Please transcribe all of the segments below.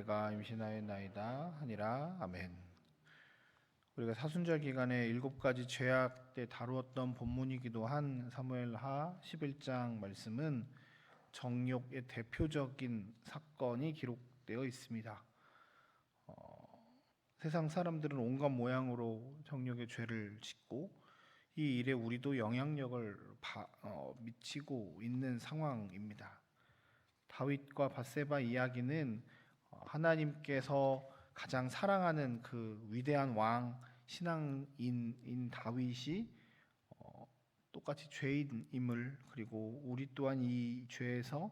내가 임신하였나이다 하니라. 아멘. 우리가 사순절 기간에 7가지 죄악 때 다루었던 본문이기도 한 사무엘하 11장 말씀은 정욕의 대표적인 사건이 기록되어 있습니다. 세상 사람들은 온갖 모양으로 정욕의 죄를 짓고 이 일에 우리도 영향력을 미치고 있는 상황입니다. 다윗과 밧세바 이야기는 하나님께서 가장 사랑하는 그 위대한 왕 신앙인인 다윗이 똑같이 죄인임을, 그리고 우리 또한 이 죄에서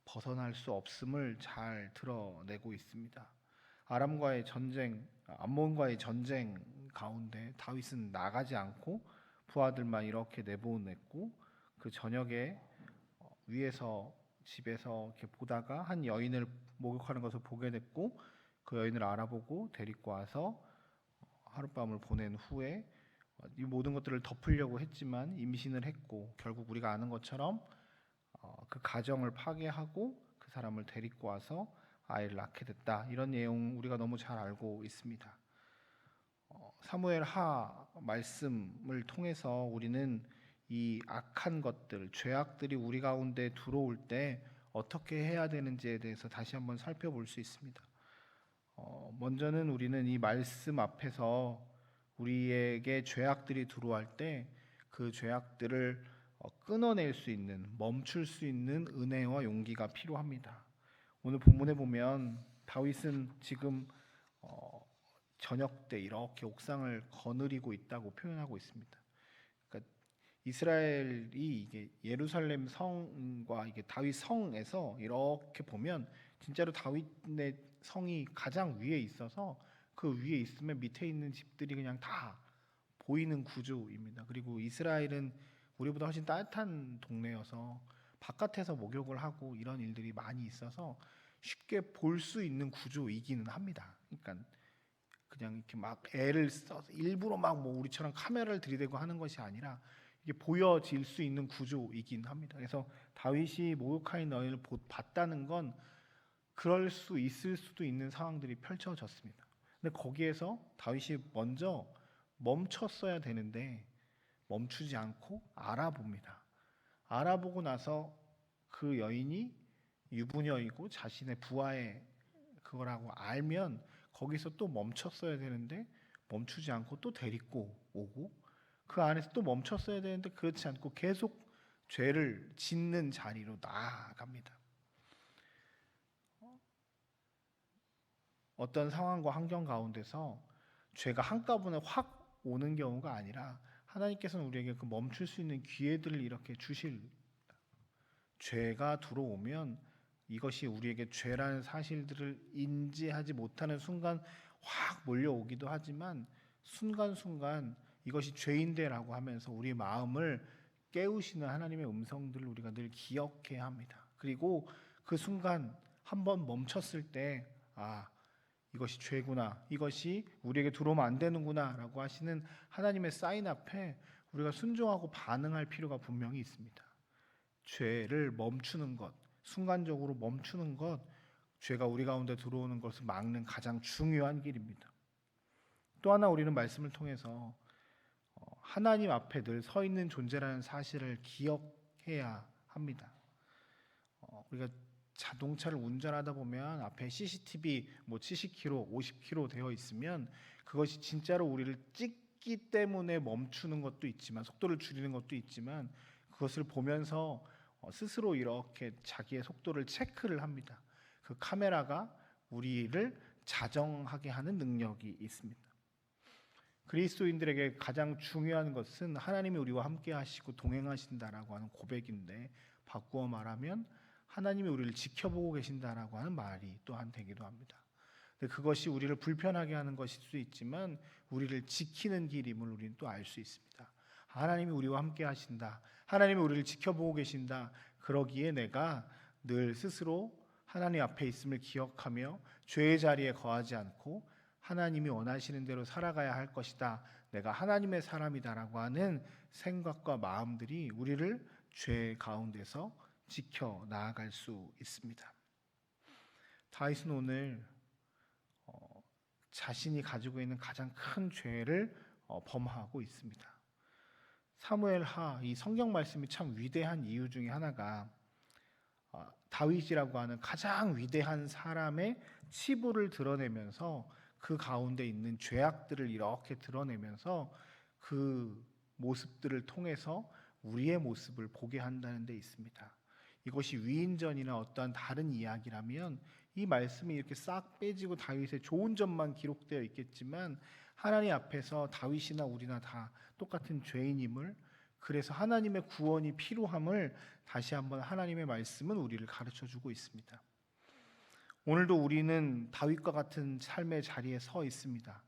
벗어날 수 없음을 잘 드러내고 있습니다. 암몬과의 전쟁 가운데 다윗은 나가지 않고 부하들만 이렇게 내보냈고, 그 저녁에 위에서 집에서 이렇게 보다가 한 여인을 목욕하는 것을 보게 됐고, 그 여인을 알아보고 데리고 와서 하룻밤을 보낸 후에 이 모든 것들을 덮으려고 했지만 임신을 했고, 결국 우리가 아는 것처럼 그 가정을 파괴하고 그 사람을 데리고 와서 아이를 낳게 됐다. 이런 내용 우리가 너무 잘 알고 있습니다. 사무엘하 말씀을 통해서 우리는 이 악한 것들, 죄악들이 우리 가운데 들어올 때 어떻게 해야 되는지에 대해서 다시 한번 살펴볼 수 있습니다. 먼저는 우리는 이 말씀 앞에서 우리에게 죄악들이 들어올 때 그 죄악들을 끊어낼 수 있는, 멈출 수 있는 은혜와 용기가 필요합니다. 오늘 본문에 보면 다윗은 지금 저녁 때 이렇게 옥상을 거느리고 있다고 표현하고 있습니다. 그러니까 이스라엘이 이게 예루살렘 성과 이게 다윗 성에서 이렇게 보면 진짜로 다윗의 성이 가장 위에 있어서 그 위에 있으면 밑에 있는 집들이 그냥 다 보이는 구조입니다. 그리고 이스라엘은 우리보다 훨씬 따뜻한 동네여서 바깥에서 목욕을 하고 이런 일들이 많이 있어서 쉽게 볼 수 있는 구조이기는 합니다. 그러니까 그냥 이렇게 막 애를 써서 일부러 막 뭐 우리처럼 카메라를 들이대고 하는 것이 아니라 이게 보여질 수 있는 구조이긴 합니다. 그래서 다윗이 목욕하는 여인을 봤다는 건 그럴 수 있을 수도 있는 상황들이 펼쳐졌습니다. 근데 거기에서 다윗이 먼저 멈췄어야 되는데 멈추지 않고 알아봅니다. 알아보고 나서 그 여인이 유부녀이고 자신의 부하의 그거라고 알면 거기서 또 멈췄어야 되는데 멈추지 않고 또 데리고 오고, 그 안에서 또 멈췄어야 되는데 그렇지 않고 계속 죄를 짓는 자리로 나아갑니다. 어떤 상황과 환경 가운데서 죄가 한꺼번에 확 오는 경우가 아니라 하나님께서는 우리에게 그 멈출 수 있는 기회들을 이렇게 주실, 죄가 들어오면 이것이 우리에게 죄라는 사실들을 인지하지 못하는 순간 확 몰려오기도 하지만 순간순간 이것이 죄인데라고 하면서 우리 마음을 깨우시는 하나님의 음성들을 우리가 늘 기억해야 합니다. 그리고 그 순간 한번 멈췄을 때 이것이 죄구나, 이것이 우리에게 들어오면 안 되는구나 라고 하시는 하나님의 사인 앞에 우리가 순종하고 반응할 필요가 분명히 있습니다. 죄를 멈추는 것, 순간적으로 멈추는 것, 죄가 우리 가운데 들어오는 것을 막는 가장 중요한 길입니다. 또 하나 우리는 말씀을 통해서 하나님 앞에 늘 서 있는 존재라는 사실을 기억해야 합니다. 우리가 자동차를 운전하다 보면 앞에 CCTV 70km, 50km 되어 있으면 그것이 진짜로 우리를 찍기 때문에 멈추는 것도 있지만, 속도를 줄이는 것도 있지만, 그것을 보면서 스스로 이렇게 자기의 속도를 체크를 합니다. 그 카메라가 우리를 자정하게 하는 능력이 있습니다. 그리스도인들에게 가장 중요한 것은 하나님이 우리와 함께 하시고 동행하신다라고 하는 고백인데, 바꾸어 말하면 하나님이 우리를 지켜보고 계신다라고 하는 말이 또한 되기도 합니다. 근데 그것이 우리를 불편하게 하는 것일 수 있지만 우리를 지키는 길임을 우리는 또 알 수 있습니다. 하나님이 우리와 함께 하신다, 하나님이 우리를 지켜보고 계신다, 그러기에 내가 늘 스스로 하나님 앞에 있음을 기억하며 죄의 자리에 거하지 않고 하나님이 원하시는 대로 살아가야 할 것이다, 내가 하나님의 사람이다라고 하는 생각과 마음들이 우리를 죄 가운데서 지켜 나아갈 수 있습니다. 다윗은 오늘 자신이 가지고 있는 가장 큰 죄를 범하고 있습니다. 사무엘하 이 성경 말씀이 참 위대한 이유 중에 하나가 다윗이라고 하는 가장 위대한 사람의 치부를 드러내면서 그 가운데 있는 죄악들을 이렇게 드러내면서 그 모습들을 통해서 우리의 모습을 보게 한다는 데 있습니다. 이것이 위인전이나 어떠한 다른 이야기라면 이 말씀이 이렇게 싹 빼지고 다윗의 좋은 점만 기록되어 있겠지만 하나님 앞에서 다윗이나 우리나 다 똑같은 죄인임을, 그래서 하나님의 구원이 필요함을 다시 한번 하나님의 말씀은 우리를 가르쳐주고 있습니다. 오늘도 우리는 다윗과 같은 삶의 자리에 서 있습니다.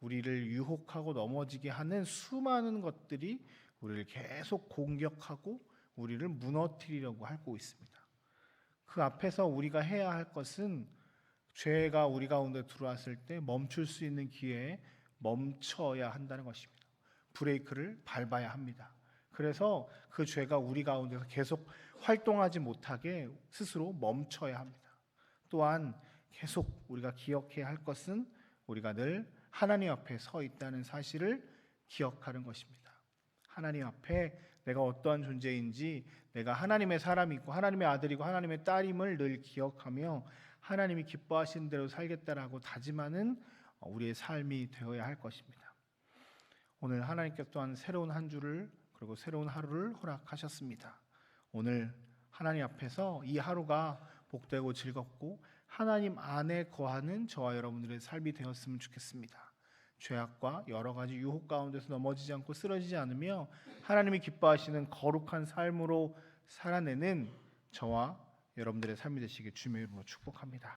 우리를 유혹하고 넘어지게 하는 수많은 것들이 우리를 계속 공격하고 우리를 무너뜨리려고 하고 있습니다. 그 앞에서 우리가 해야 할 것은 죄가 우리 가운데 들어왔을 때 멈출 수 있는 기회에 멈춰야 한다는 것입니다. 브레이크를 밟아야 합니다. 그래서 그 죄가 우리 가운데서 계속 활동하지 못하게 스스로 멈춰야 합니다. 또한 계속 우리가 기억해야 할 것은 우리가 늘 하나님 앞에 서 있다는 사실을 기억하는 것입니다. 하나님 앞에 내가 어떠한 존재인지, 내가 하나님의 사람이고 하나님의 아들이고 하나님의 딸임을 늘 기억하며 하나님이 기뻐하시는 대로 살겠다라고 다짐하는 우리의 삶이 되어야 할 것입니다. 오늘 하나님께서 또한 새로운 한 주를 그리고 새로운 하루를 허락하셨습니다. 오늘 하나님 앞에서 이 하루가 복되고 즐겁고 하나님 안에 거하는 저와 여러분들의 삶이 되었으면 좋겠습니다. 죄악과 여러 가지 유혹 가운데서 넘어지지 않고 쓰러지지 않으며 하나님이 기뻐하시는 거룩한 삶으로 살아내는 저와 여러분들의 삶이 되시길 주님의 이름으로 축복합니다.